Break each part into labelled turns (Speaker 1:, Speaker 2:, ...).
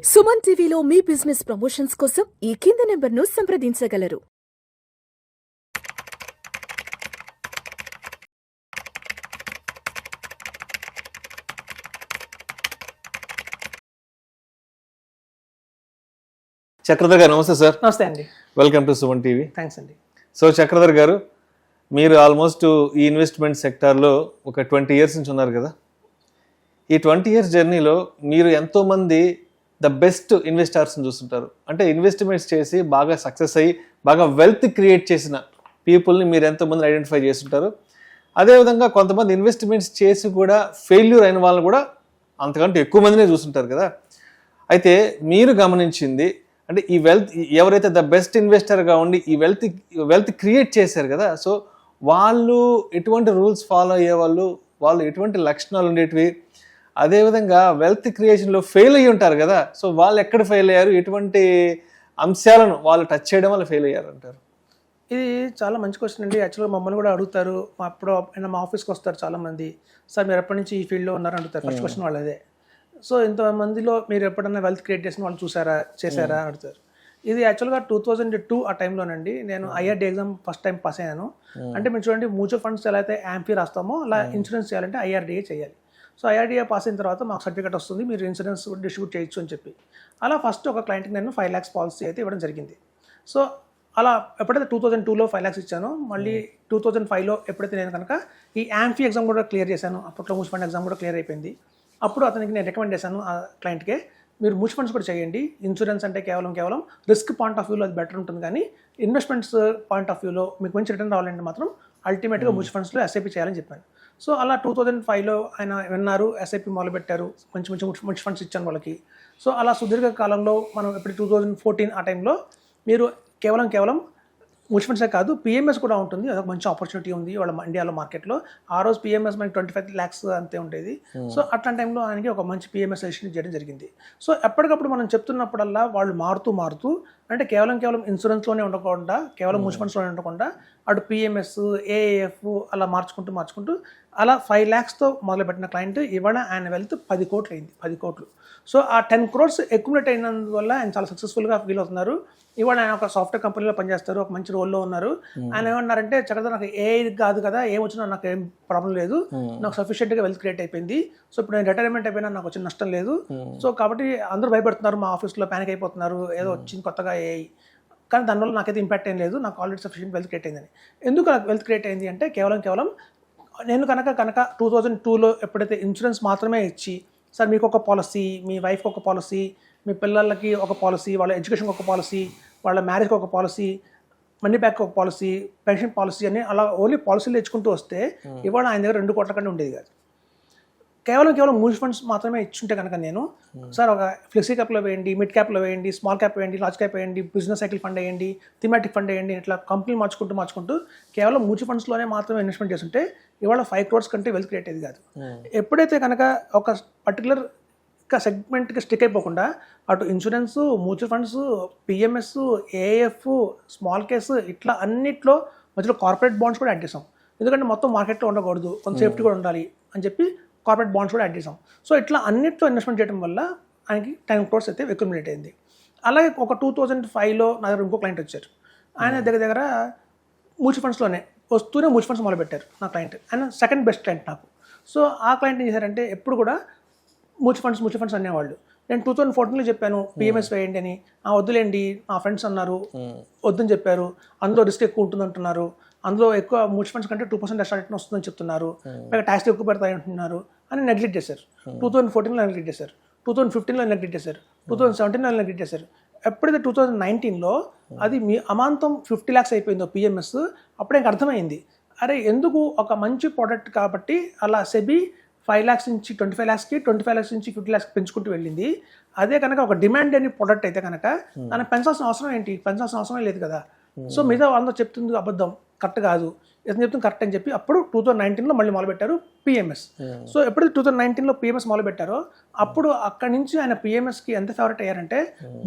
Speaker 1: సుమన్ టీవీలో మీ business promotions కోసం ఈ కింది నెంబర్ను సంప్రదించగలరు.
Speaker 2: చక్రధర్ గారు నమస్తే సార్.
Speaker 3: నమస్తే అండి.
Speaker 2: Welcome to Suman TV.
Speaker 3: Thanks అండి.
Speaker 2: సో చక్రధర్ గారు, మీరు ఆల్మోస్ట్ ఈ ఇన్వెస్ట్మెంట్ సెక్టార్లో ఒక 20 ఇయర్స్ నుంచి ఉన్నారు కదా. ఈ 20 ఇయర్స్ జర్నీలో మీరు ఎంతోమంది ద బెస్ట్ ఇన్వెస్టర్స్ని చూస్తుంటారు. అంటే ఇన్వెస్ట్మెంట్స్ చేసి బాగా సక్సెస్ అయ్యి బాగా వెల్త్ క్రియేట్ చేసిన పీపుల్ని మీరు ఎంతోమందిని ఐడెంటిఫై చేస్తుంటారు. అదేవిధంగా కొంతమంది ఇన్వెస్ట్మెంట్స్ చేసి కూడా ఫెయిల్యూర్ అయిన వాళ్ళని కూడా అంతకంటే ఎక్కువ మందినే చూస్తుంటారు కదా. అయితే మీరు గమనించింది అంటే ఈ వెల్త్ ఎవరైతే ద బెస్ట్ ఇన్వెస్టర్గా ఉండి ఈ వెల్త్ క్రియేట్ చేశారు కదా, సో వాళ్ళు ఎటువంటి రూల్స్ ఫాలో అయ్యేవాళ్ళు, వాళ్ళు ఎటువంటి లక్షణాలు ఉండేటివి, అదేవిధంగా వెల్త్ క్రియేషన్లో ఫెయిల్ అయ్యి ఉంటారు కదా, సో వాళ్ళు ఎక్కడ ఫెయిల్ అయ్యారు, ఎటువంటి అంశాలను వాళ్ళు టచ్ చేయడం వల్ల ఫెయిల్ అయ్యారు అంటారు?
Speaker 3: ఇది చాలా మంచి క్వశ్చన్ అండి. యాక్చువల్గా మమ్మల్ని కూడా అడుగుతారు. అప్పుడు మా ఆఫీస్కి వస్తారు చాలామంది. సార్ మీరు ఎప్పటి నుంచి ఈ ఫీల్డ్లో ఉన్నారని అడుగుతారు. ఫస్ట్ క్వశ్చన్ వాళ్ళదే. సో ఇంతమందిలో మీరు ఎప్పుడన్నా వెల్త్ క్రియేట్ చేసిన వాళ్ళు చేశారా అని అడుగుతారు. ఇది యాక్చువల్గా 2002 ఆ టైంలోనండి నేను IRD exam first time pass అయ్యాను. అంటే మీరు చూడండి, మ్యూచువల్ ఫండ్స్ ఎలా అయితే యాంఫీ రాస్తామో అలా ఇన్సూరెన్స్ చేయాలంటే ఐఆర్డీఏ చేయాలి. సో ఐఆర్డీఏ పాస్ అయిన తర్వాత మాకు సర్టిఫికేట్ వస్తుంది, మీరు ఇన్సూరెన్స్ డిస్ట్రిబ్యూట్ చేయొచ్చు అని చెప్పి. అలా ఫస్ట్ ఒక క్లయింట్కి నేను 5 lakhs పాలసీ అయితే ఇవ్వడం జరిగింది. సో అలా ఎప్పుడైతే 2002లో 5 lakhs ఇచ్చానో, మళ్ళీ 2005లో ఎప్పుడైతే నేను కనుక ఈ యాంఫీ ఎగ్జామ్ కూడా క్లియర్ చేశాను, అప్పట్లో మ్యూచువల్ ఫండ్ ఎగ్జామ్ కూడా క్లియర్ అయిపోయింది. అప్పుడు అతనికి నేను రికమెండ్ చేశాను ఆ క్లయింట్కే, మీరు మ్యూచువల్ ఫండ్స్ కూడా చేయండి. ఇన్సూరెన్స్ అంటే కేవలం రిస్క్ పాయింట్ ఆఫ్ వ్యూలో అది బెటర్ ఉంటుంది, కానీ ఇన్వెస్ట్మెంట్స్ పాయింట్ ఆఫ్ వ్యూలో మీకు మంచి రిటర్న్ రావాలంటే మాత్రం అల్టిమేట్గా మ్యూచువల్ ఫండ్స్లో ఎస్ఐపి చేయాలని చెప్పాను. సో అలా 2005లో ఆయన విన్నారు, ఎస్ఐపి మొదలుపెట్టారు, మంచి మ్యూచువల్ ఫండ్స్ ఇచ్చాను వాళ్ళకి. సో అలా సుదీర్ఘ కాలంలో మనం ఇప్పుడు 2014 ఆ టైంలో మీరు కేవలం మ్యూచువల్ ఫండ్సే కాదు, పిఎంఎస్ కూడా ఉంటుంది. అదొక మంచి ఆపర్చునిటీ ఉంది వాళ్ళ ఇండియాలో మార్కెట్లో. ఆ రోజు పిఎంఎస్ మనకి 25 lakhs అంతే ఉండేది. సో అట్లాంటి టైంలో ఆయనకి ఒక మంచి పిఎంఎస్ సజెషన్ చేయడం జరిగింది. సో ఎప్పటికప్పుడు మనం చెప్తున్నప్పుడల్లా వాళ్ళు మారుతూ అంటే కేవలం ఇన్సూరెన్స్లోనే ఉండకుండా, కేవలం మ్యూచువల్ ఫండ్స్లోనే ఉండకుండా అటు పిఎంఎస్, ఏఏఎఫ్ అలా మార్చుకుంటూ అలా 5 lakhsతో మొదలుపెట్టిన క్లయింట్ ఇవాళ ఆయన వెల్త్ 10 కోట్లు అయింది. 10 కోట్లు. సో ఆ 10 crores అక్యుములేట్ అయినందువల్ల ఆయన చాలా సక్సెస్ఫుల్గా ఫీల్ అవుతున్నారు. ఇవాళ ఆయన ఒక సాఫ్ట్వేర్ కంపెనీలో పనిచేస్తారు, ఒక మంచి రోల్లో ఉన్నారు. ఆయన ఏమన్నారంటే, చక్కగా నాకు ఏ కాదు కదా, ఏమొచ్చినా నాకు ఏం ప్రాబ్లం లేదు, నాకు సఫిషియెంట్గా వెల్త్ క్రియేట్ అయిపోయింది. సో ఇప్పుడు నేను రిటైర్మెంట్ అయిపోయినా నాకు వచ్చిన నష్టం లేదు. సో కాబట్టి అందరూ భయపడుతున్నారు, మా ఆఫీస్లో ప్యానిక్ అయిపోతున్నారు, ఏదో వచ్చింది కొత్తగా కానీ దానివల్ల నాకైతే ఇంపాక్ట్ ఏం లేదు, నాకు ఆల్రెడీ సఫిషియెంట్ వెల్త్ క్రియేట్ అయిందని. ఎందుకు నాకు వెల్త్ క్రియేట్ అయింది అంటే కేవలం నేను కనుక 2002లో ఎప్పుడైతే ఇన్సూరెన్స్ మాత్రమే ఇచ్చి, సార్ మీకు ఒక పాలసీ, మీ వైఫ్కి ఒక పాలసీ, మీ పిల్లలకి ఒక పాలసీ, వాళ్ళ ఎడ్యుకేషన్కి ఒక పాలసీ, వాళ్ళ మ్యారేజ్కి ఒక పాలసీ, మనీ బ్యాక్కి ఒక పాలసీ, పెన్షన్ పాలసీ అని అలా ఓన్లీ పాలసీలు తెచ్చుకుంటూ వస్తే ఇవాళ ఆయన దగ్గర 2 కోట్ల కంటే ఉండేది కాదు. కేవలం మ్యూచువల్ ఫండ్స్ మాత్రమే ఇచ్చుంటే కనుక నేను, సార్ ఒక ఫ్లెక్సీ క్యాప్లో వేయండి, మిడ్ క్యాప్లో వేయండి, స్మాల్ క్యాప్ వేయండి, లార్జ్ క్యాప్ వేయండి, బిజినెస్ సైకిల్ ఫండ్ వేయండి, థీమాటిక్ ఫండ్ వేయండి, ఇట్లా కంపెనీ మార్చుకుంటూ కేవలం మ్యూచువల్ ఫండ్స్లోనే మాత్రమే ఇన్వెస్ట్మెంట్ చేస్తుంటే ఇవాళ 5 crores కంటే వెల్త్ క్రియేట్ అయ్యేది కాదు. ఎప్పుడైతే కనుక ఒక పర్టికులర్ సెగ్మెంట్కి స్టిక్ అయిపోకుండా అటు insurance, mutual funds, PMS, AF, small case ఇట్లా అన్నిట్లో మధ్యలో కార్పొరేట్ బాండ్స్ కూడా యాడ్ చేసాం. ఎందుకంటే మొత్తం మార్కెట్లో ఉండకూడదు, కొంత సేఫ్టీ కూడా ఉండాలి అని చెప్పి కార్పొరేట్ బాండ్స్ కూడా యాడ్ చేసాం. సో ఇట్లా అన్నిట్లో ఇన్వెస్ట్మెంట్ చేయడం వల్ల ఆయనకి 10 crores అయితే అక్యుములేట్ అయింది. అలాగే ఒక 2005లో నా దగ్గర ఇంకో క్లయింట్ వచ్చారు. ఆయన దగ్గర మ్యూచువల్ ఫండ్స్లోనే వస్తూనే మ్యూచువల్ ఫండ్స్ మొదలుపెట్టారు నా క్లయింట్. ఆయన సెకండ్ బెస్ట్ క్లయింట్ నాకు. సో ఆ క్లయింట్ ఏం చేశారంటే, ఎప్పుడు కూడా మ్యూచువల్ ఫండ్స్ అనేవాళ్ళు. నేను 2014లో చెప్పాను పిఎంఎస్ వేయండి అని, వద్దులేండి మా ఫ్రెండ్స్ అన్నారు, వద్దని చెప్పారు, అందులో రిస్క్ ఎక్కువ ఉంటుంది అంటున్నారు, అందులో ఎక్కువ మ్యూచువల్ ఫండ్స్ కంటే 2% ఎక్స్ట్రా రిటర్న్ వస్తుందని చెప్తున్నారు, పైగా ట్యాక్స్ ఎక్కువ పెడతాయి అంటున్నారు అని నెగ్లెక్ట్ చేశారు. 2014లో నెగ్లెక్ట్ చేశారు, 2015లో నెగ్లెక్ట్ చేశారు, 2017లో నెగ్లెక్ట్ చేశారు. ఎప్పుడైతే 2019లో అది మీ అమాంతం 50 lakhs అయిపోయిందో పిఎంఎస్, అప్పుడే నాకు అర్థమైంది, అరే ఎందుకు ఒక మంచి ప్రోడక్ట్ కాబట్టి అలా సెబీ 5 lakhs నుంచి 25 lakhsకి, 25 lakhs నుంచి 50 lakhsకి పెంచుకుంటూ వెళ్ళింది. అదే కనుక ఒక డిమాండ్ అని ప్రోడక్ట్ అయితే కనుక దాన్ని పెంచాల్సిన అవసరం లేదు కదా. సో మిగతా వాళ్ళతో చెప్తుంది అబద్ధం, కరెక్ట్ కాదు, ఇతను చెప్తుంది కరెక్ట్ అని చెప్పి అప్పుడు 2019లో మళ్ళీ మొదలుపెట్టారు పిఎంఎస్. సో ఎప్పుడైతే 2019లో పిఎంఎస్ మొదలుపెట్టారో అప్పుడు అక్కడి నుంచి ఆయన పిఎంఎస్కి ఎంత ఫేవరెట్ అయ్యారంటే,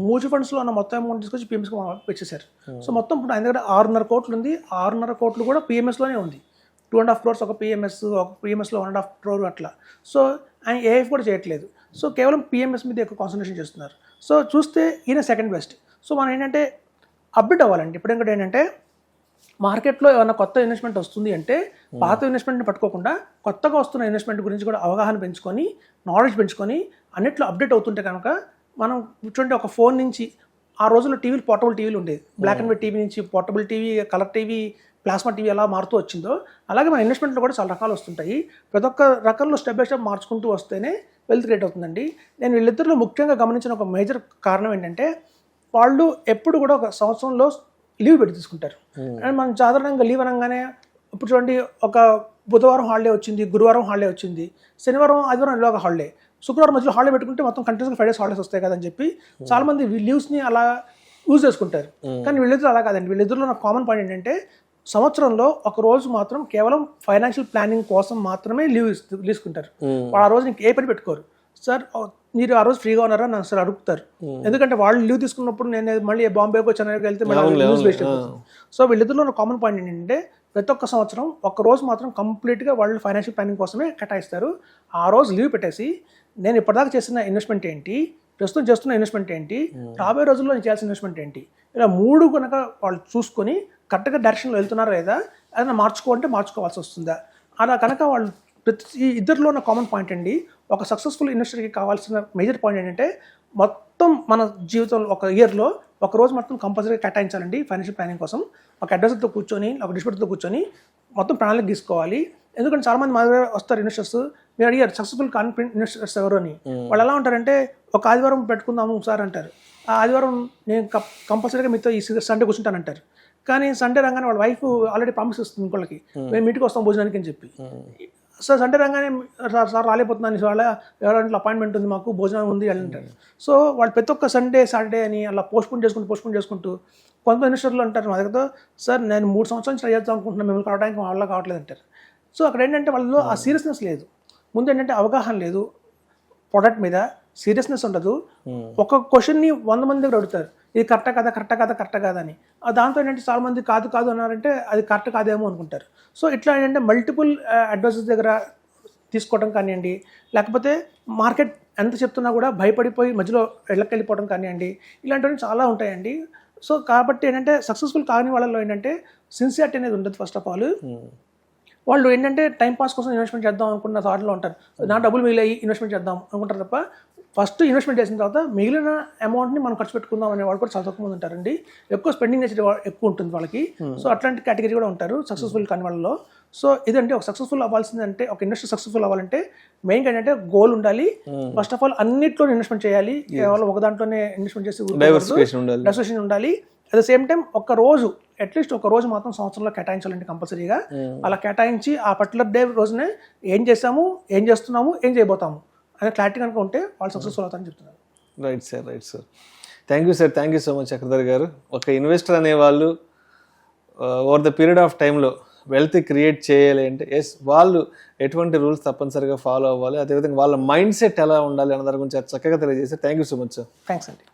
Speaker 3: మ్యూచువల్ ఫండ్స్లో ఉన్న మొత్తం అమౌంట్ తీసుకొచ్చి పిఎంఎస్కి పెట్టేశారు. సో మొత్తం ఇప్పుడు ఆయన దగ్గర 6.5 కోట్లు ఉంది. 6.5 కోట్లు కూడా పిఎంఎస్లోనే ఉంది. 2.5 crores ఒక పిఎంఎస్లో 1.5 crore అట్లా. సో ఆయన ఏఎఫ్ కూడా చేయట్లేదు. సో కేవలం పిఎంఎస్ మీద ఎక్కువ కాన్సన్ట్రేషన్ చేస్తున్నారు. సో చూస్తే ఈయన సెకండ్ బెస్ట్. సో మనం ఏంటంటే అప్డేట్ అవ్వాలండి. ఇప్పుడు ఇంకోటి ఏంటంటే మార్కెట్లో ఏమైనా కొత్త ఇన్వెస్ట్మెంట్ వస్తుంది అంటే పాత ఇన్వెస్ట్మెంట్ని పట్టుకోకుండా కొత్తగా వస్తున్న ఇన్వెస్ట్మెంట్ గురించి కూడా అవగాహన పెంచుకొని, నాలెడ్జ్ పెంచుకొని అన్నిట్లో అప్డేట్ అవుతుంటే కనుక మనం చూడండి, ఒక ఫోన్ నుంచి ఆ రోజుల్లో టీవీలు, పోర్టబుల్ టీవీలు ఉండేది. బ్లాక్ అండ్ వైట్ టీవీ నుంచి portable TV, colour TV, plasma TV ఎలా మారుతూ వచ్చిందో అలాగే మన ఇన్వెస్ట్మెంట్లో కూడా చాలా రకాలు వస్తుంటాయి. ప్రతి ఒక్క రకంలో స్టెప్ బై స్టెప్ మార్చుకుంటూ వస్తేనే వెల్త్ క్రియేట్ అవుతుందండి. నేను వీళ్ళిద్దరిలో ముఖ్యంగా గమనించిన ఒక మేజర్ కారణం ఏంటంటే వాళ్ళు ఎప్పుడు కూడా ఒక సంవత్సరంలో లీవ్ పెట్టి తీసుకుంటారు. అండ్ మనం సాధారణంగా లీవ్ అనగానే ఇప్పుడు చూడండి, ఒక బుధవారం హాలిడే వచ్చింది, గురువారం హాలిడే వచ్చింది, శనివారం, ఆదివారం ఇలాగ హాలిడే, శుక్రవారం మధ్యలో హాలిడే పెట్టుకుంటే మొత్తం కంటిన్యూస్గా 5 days హాలిడేస్ వస్తాయి కదని చెప్పి చాలామంది లీవ్స్ని అలా యూజ్ చేసుకుంటారు. కానీ వీళ్ళిద్దరు అలా కాదండి. వీళ్ళిద్దరిలో నాకు కామన్ పాయింట్ ఏంటంటే సంవత్సరంలో ఒక రోజు మాత్రం కేవలం ఫైనాన్షియల్ ప్లానింగ్ కోసం మాత్రమే లీవ్ తీసుకుంటారు. ఆ రోజు నీకు ఏ పని పెట్టుకోరు. సార్ మీరు ఆ రోజు ఫ్రీగా ఉన్నారా నాకు సార్ అడుగుతారు. ఎందుకంటే వాళ్ళు లీవ్ తీసుకున్నప్పుడు నేను మళ్ళీ బాంబేకో చెన్నైకి వెళ్తే మళ్ళీ లీవ్స్ వేస్ట్ అయిపోతుంది. సో వీళ్ళిద్దరిలో ఉన్న కామన్ పాయింట్ ఏంటంటే ప్రతి ఒక్క సంవత్సరం ఒక రోజు మాత్రం కంప్లీట్గా వాళ్ళు ఫైనాన్షియల్ ప్లానింగ్ కోసమే కేటాయిస్తారు. ఆ రోజు లీవ్ పెట్టేసి నేను ఇప్పటిదాకా చేసిన ఇన్వెస్ట్మెంట్ ఏంటి, ప్రస్తుతం చేస్తున్న ఇన్వెస్ట్మెంట్ ఏంటి, రాబోయే రోజుల్లో నేను చేయాల్సిన ఇన్వెస్ట్మెంట్ ఏంటి, ఇలా 3 కనుక వాళ్ళు చూసుకొని కరెక్ట్గా డైరెక్షన్లో వెళ్తున్నారా లేదా, ఏదైనా మార్చుకోవాల్సి వస్తుందా, అలా కనుక వాళ్ళు ఈ ఇద్దరిలో ఉన్న కామన్ పాయింట్ అండి. ఒక సక్సెస్ఫుల్ ఇన్వెస్టర్కి కావాల్సిన మేజర్ పాయింట్ ఏంటంటే మొత్తం మన జీవితంలో ఒక ఇయర్లో ఒక రోజు మొత్తం కంపల్సరీగా కేటాయించాలండి ఫైనాన్షియల్ ప్లానింగ్ కోసం. ఒక అడ్వైజర్తో కూర్చొని, ఒక డిస్ట్రిబ్యూటర్తో కూర్చొని మొత్తం ప్రణాళిక తీసుకోవాలి. ఎందుకంటే చాలామంది మా దగ్గర వస్తారు ఇన్వెస్టర్స్, మీరు అడిగారు సక్సెస్ఫుల్ కాన్ఫిడెంట్ ఇన్వెస్టర్స్ ఎవరు అని. వాళ్ళు ఎలా ఉంటారంటే ఒక ఆదివారం పెట్టుకుందాము సార్ అంటారు. ఆ ఆదివారం నేను కంపల్సరీగా మీతో ఈ సండే కూర్చుంటానంటారు. కానీ సండే రాగానే వాళ్ళ వైఫ్ ఆల్రెడీ ప్రామిస్ ఇస్తుంది ఇంకోళ్ళకి, మేము ఇంటికి వస్తాం భోజనానికి అని చెప్పి. సార్ సండే రాగానే సార్ రాలేకపోతున్నాను, వాళ్ళ ఎవరంటే అపాయింట్మెంట్ ఉంది, మాకు భోజనం ఉంది అని అంటారు. సో వాళ్ళు ప్రతి ఒక్క సండే, సాటర్డే అని అలా పోస్ట్పోన్ చేసుకుంటూ కొంతమంది ఇన్వెస్టర్లు అంటారు మా దగ్గర, సార్ నేను 3 సంవత్సరాల నుంచి ట్రై చేద్దాం అనుకుంటున్నాను, మిమ్మల్ని కావడానికి వాళ్ళ కావట్లేదు అంటారు. సో అక్కడ ఏంటంటే వాళ్ళలో ఆ సీరియస్నెస్ లేదు. ముందు ఏంటంటే అవగాహన లేదు, ప్రొడక్ట్ మీద సీరియస్నెస్ ఉండదు. ఒక క్వశ్చన్ని 100 మంది దగ్గర అడుగుతారు, ఇది కరెక్టా కాదా అని. దాంతో ఏంటంటే చాలా మంది కాదు అన్నారంటే అది కరెక్ట్ కాదేమో అనుకుంటారు. సో ఇట్లా ఏంటంటే మల్టిపుల్ అడ్వైజర్స్ దగ్గర తీసుకోవడం కానివ్వండి, లేకపోతే మార్కెట్ ఎంత చెప్తున్నా కూడా భయపడిపోయి మధ్యలో వెళ్ళిపోవడం కానివ్వండి, ఇలాంటివన్నీ చాలా ఉంటాయండి. సో కాబట్టి ఏంటంటే సక్సెస్ఫుల్ కాని వాళ్ళలో ఏంటంటే సిన్సియారిటీ అనేది ఉండదు. ఫస్ట్ ఆఫ్ ఆల్ వాళ్ళు ఏంటంటే టైం పాస్ కోసం ఇన్వెస్ట్మెంట్ చేద్దాం అనుకున్న థాట్లో ఉంటారు. నా డబ్బులు మిగిలియి ఇన్వెస్ట్మెంట్ చేద్దాం అనుకుంటారు తప్ప ఫస్ట్ ఇన్వెస్ట్మెంట్ చేసిన తర్వాత మిగిలిన అమౌంట్ని మనం ఖర్చు పెట్టుకుందాం అనే వాళ్ళు కూడా చాలా తక్కువ మంది ఉంటారండి. ఎక్కువ స్పెండింగ్ నేచర్ ఎక్కువ ఉంటుంది వాళ్ళకి. సో అట్లాంటి కేటగిరీ కూడా ఉంటారు సక్సెస్ఫుల్ కాని వాళ్ళలో. సో ఇదంటే ఒక సక్సెస్ఫుల్ అవ్వాల్సిందంటే, ఒక ఇన్వెస్టర్ సక్సెస్ఫుల్ అవ్వాలంటే మెయిన్గా ఏంటంటే గోల్ ఉండాలి. ఫస్ట్ ఆఫ్ ఆల్ అన్నిట్లో ఇన్వెస్ట్మెంట్ చేయాలి, కేవలం ఒక దాంట్లోనే ఇన్వెస్ట్మెంట్ చేసి డైవర్సిఫికేషన్ ఉండాలి. At the same time at least ఒక రోజు మాత్రం సంవత్సరంలో కేటాయించాలండి కంపల్సరీగా. అలా కేటాయించి ఆ పర్టికులర్ డే రోజునే ఏం చేస్తాము, ఏం చేస్తున్నాము, ఏం చేయబోతాము అనే క్లారిటీ కనుక ఉంటే వాళ్ళు సక్సెస్ఫుల్ అవుతారని చెప్తున్నారు.
Speaker 2: Right sir. Thank you so much Chakradhar గారు. ఒక ఇన్వెస్టర్ అనేవాళ్ళు ఓవర్ ద పీరియడ్ ఆఫ్ టైంలో వెల్త్ క్రియేట్ చేయాలి అంటే వాళ్ళు ఎటువంటి రూల్స్ తప్పనిసరిగా ఫాలో అవ్వాలి, అదేవిధంగా వాళ్ళ మైండ్ సెట్ ఎలా ఉండాలి అన్న దాని గురించి చక్కగా తెలియజేశారు. Thank you so much sir.
Speaker 3: Thanks అండి.